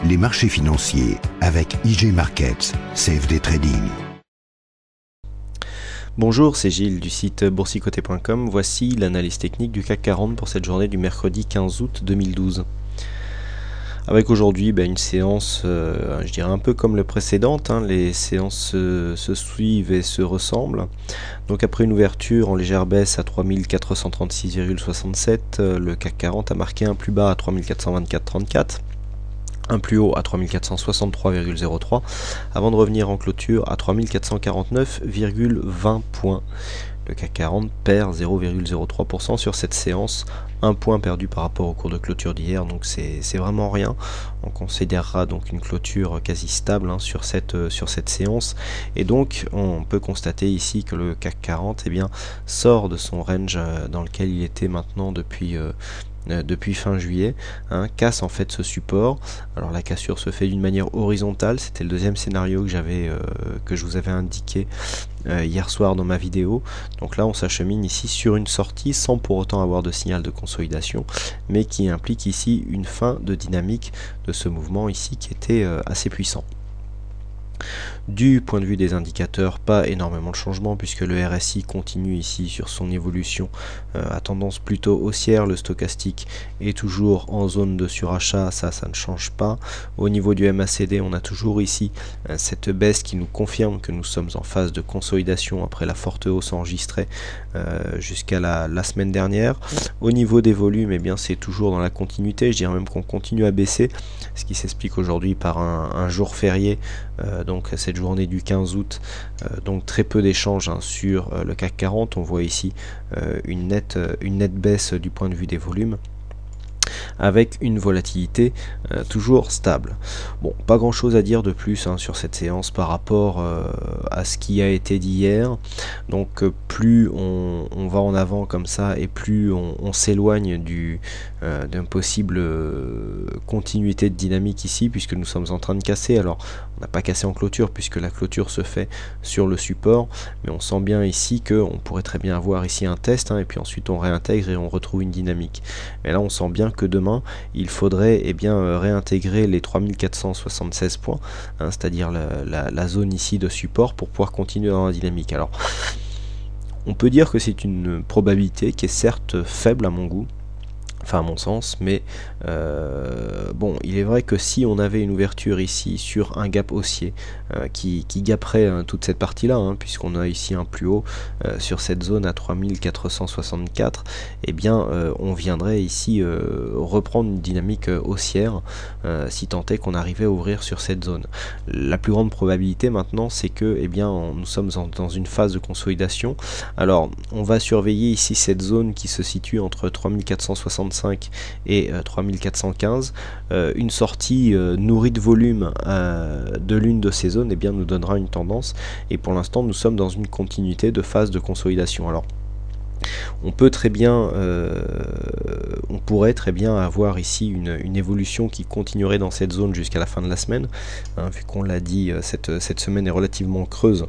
les marchés financiers avec IG Markets, CFD Trading. Bonjour, c'est Gilles du site boursicoté.com. Voici l'analyse technique du CAC 40 pour cette journée du mercredi 15 août 2012. Avec aujourd'hui une séance, je dirais un peu comme le précédente, les séances se suivent et se ressemblent. Donc après une ouverture en légère baisse à 3436,67, le CAC 40 a marqué un plus bas à 3424,34. Un plus haut à 3463,03 avant de revenir en clôture à 3449,20 points. Le CAC 40 perd 0,03% sur cette séance, un point perdu par rapport au cours de clôture d'hier, donc c'est vraiment rien. On considérera donc une clôture quasi stable sur cette séance, et donc on peut constater ici que le CAC 40 sort de son range dans lequel il était maintenant depuis fin juillet, casse en fait ce support. Alors la cassure se fait d'une manière horizontale, c'était le deuxième scénario que je vous avais indiqué hier soir dans ma vidéo. Donc là on s'achemine ici sur une sortie sans pour autant avoir de signal de consolidation, mais qui implique ici une fin de dynamique de ce mouvement ici qui était assez puissant. Du point de vue des indicateurs, pas énormément de changements puisque le RSI continue ici sur son évolution à tendance plutôt haussière. Le stochastique est toujours en zone de surachat, ça ne change pas. Au niveau du MACD, on a toujours ici cette baisse qui nous confirme que nous sommes en phase de consolidation après la forte hausse enregistrée jusqu'à la semaine dernière. Au niveau des volumes, c'est toujours dans la continuité, je dirais même qu'on continue à baisser, ce qui s'explique aujourd'hui par un jour férié, donc cette journée du 15 août, donc très peu d'échanges sur le CAC 40. On voit ici une nette baisse du point de vue des volumes, avec une volatilité toujours stable. Bon, pas grand chose à dire de plus sur cette séance par rapport à ce qui a été dit hier. Donc plus on va en avant comme ça, et plus on s'éloigne d'un possible continuité de dynamique ici, puisque nous sommes en train de casser. Alors on n'a pas cassé en clôture puisque la clôture se fait sur le support, mais on sent bien ici qu'on pourrait très bien avoir ici un test, et puis ensuite on réintègre et on retrouve une dynamique. Mais là on sent bien que demain il faudrait réintégrer les 3476 points, c'est-à-dire la zone ici de support, pour pouvoir continuer dans la dynamique. Alors on peut dire que c'est une probabilité qui est certes faible à mon goût, enfin à mon sens, mais bon, il est vrai que si on avait une ouverture ici sur un gap haussier qui gaperait toute cette partie là, puisqu'on a ici un plus haut sur cette zone à 3464, on viendrait ici reprendre une dynamique haussière si tant est qu'on arrivait à ouvrir sur cette zone. La plus grande probabilité maintenant, c'est que nous sommes dans une phase de consolidation. Alors on va surveiller ici cette zone qui se situe entre 3465 et 3415. Une sortie nourrie de volume de l'une de ces zones nous donnera une tendance, et pour l'instant nous sommes dans une continuité de phase de consolidation. Alors on pourrait très bien avoir ici une évolution qui continuerait dans cette zone jusqu'à la fin de la semaine, vu qu'on l'a dit, cette semaine est relativement creuse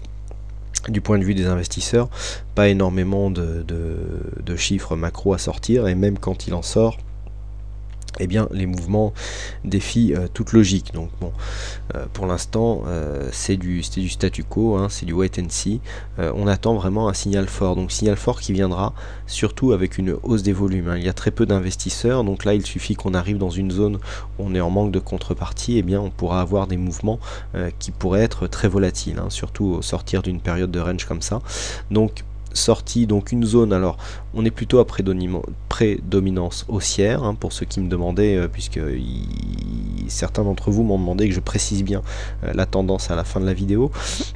du point de vue des investisseurs, pas énormément de chiffres macro à sortir, et même quand il en sort, les mouvements défient toute logique. Donc bon, pour l'instant c'est du statu quo, c'est du wait and see. On attend vraiment un signal fort, donc signal fort qui viendra surtout avec une hausse des volumes. Il y a très peu d'investisseurs, donc là il suffit qu'on arrive dans une zone où on est en manque de contrepartie, on pourra avoir des mouvements qui pourraient être très volatiles, surtout au sortir d'une période de range comme ça. Donc sortie, donc une zone, alors on est plutôt à prédominance haussière, pour ceux qui me demandaient, puisque certains d'entre vous m'ont demandé que je précise bien la tendance à la fin de la vidéo.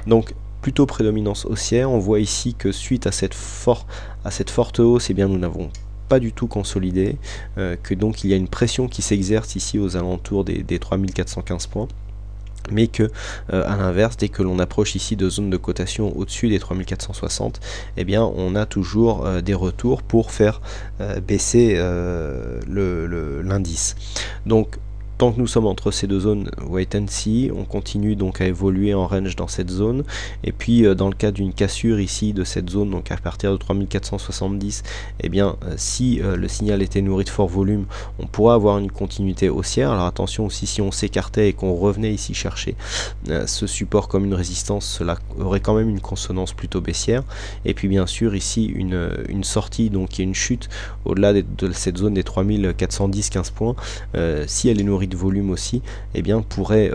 Donc plutôt prédominance haussière. On voit ici que suite à cette forte hausse, nous n'avons pas du tout consolidé, que donc il y a une pression qui s'exerce ici aux alentours des 3415 points, mais que à l'inverse, dès que l'on approche ici de zones de cotation au-dessus des 3460, on a toujours des retours pour faire baisser l'indice. Donc tant que nous sommes entre ces deux zones, wait and see, on continue donc à évoluer en range dans cette zone, et puis dans le cas d'une cassure ici de cette zone, donc à partir de 3470, eh bien si le signal était nourri de fort volume, on pourra avoir une continuité haussière. Alors attention aussi, si on s'écartait et qu'on revenait ici chercher ce support comme une résistance, cela aurait quand même une consonance plutôt baissière. Et puis bien sûr ici une sortie, donc il y a une chute au-delà de cette zone des 3410-15 points, si elle est nourrie de volume aussi, eh bien pourrait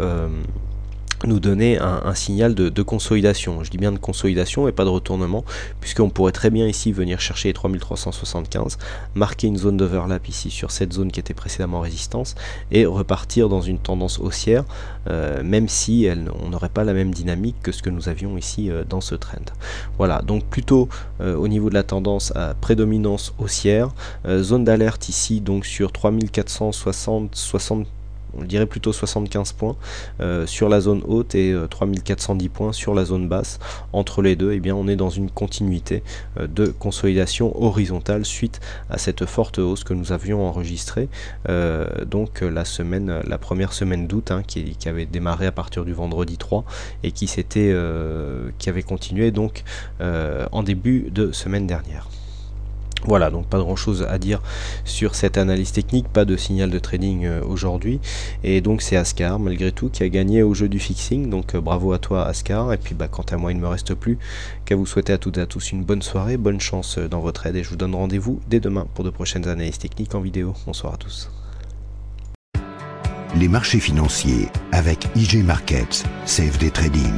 nous donner un signal de consolidation. Je dis bien de consolidation et pas de retournement, puisqu'on pourrait très bien ici venir chercher les 3375, marquer une zone d'overlap ici sur cette zone qui était précédemment résistance, et repartir dans une tendance haussière, même si on n'aurait pas la même dynamique que ce que nous avions ici dans ce trend. Voilà, donc plutôt au niveau de la tendance à prédominance haussière, zone d'alerte ici donc sur 3460, on dirait plutôt 75 points sur la zone haute et 3410 points sur la zone basse. Entre les deux, eh bien, on est dans une continuité de consolidation horizontale suite à cette forte hausse que nous avions enregistrée donc la première semaine d'août, hein, qui avait démarré à partir du vendredi 3 et qui avait continué donc en début de semaine dernière. Voilà, donc pas grand chose à dire sur cette analyse technique, pas de signal de trading aujourd'hui, et donc c'est Ascar malgré tout qui a gagné au jeu du fixing, donc bravo à toi Ascar, et puis quant à moi il ne me reste plus qu'à vous souhaiter à toutes et à tous une bonne soirée, bonne chance dans votre trade, et je vous donne rendez-vous dès demain pour de prochaines analyses techniques en vidéo. Bonsoir à tous. Les marchés financiers avec IJ Markets, CFD Trading.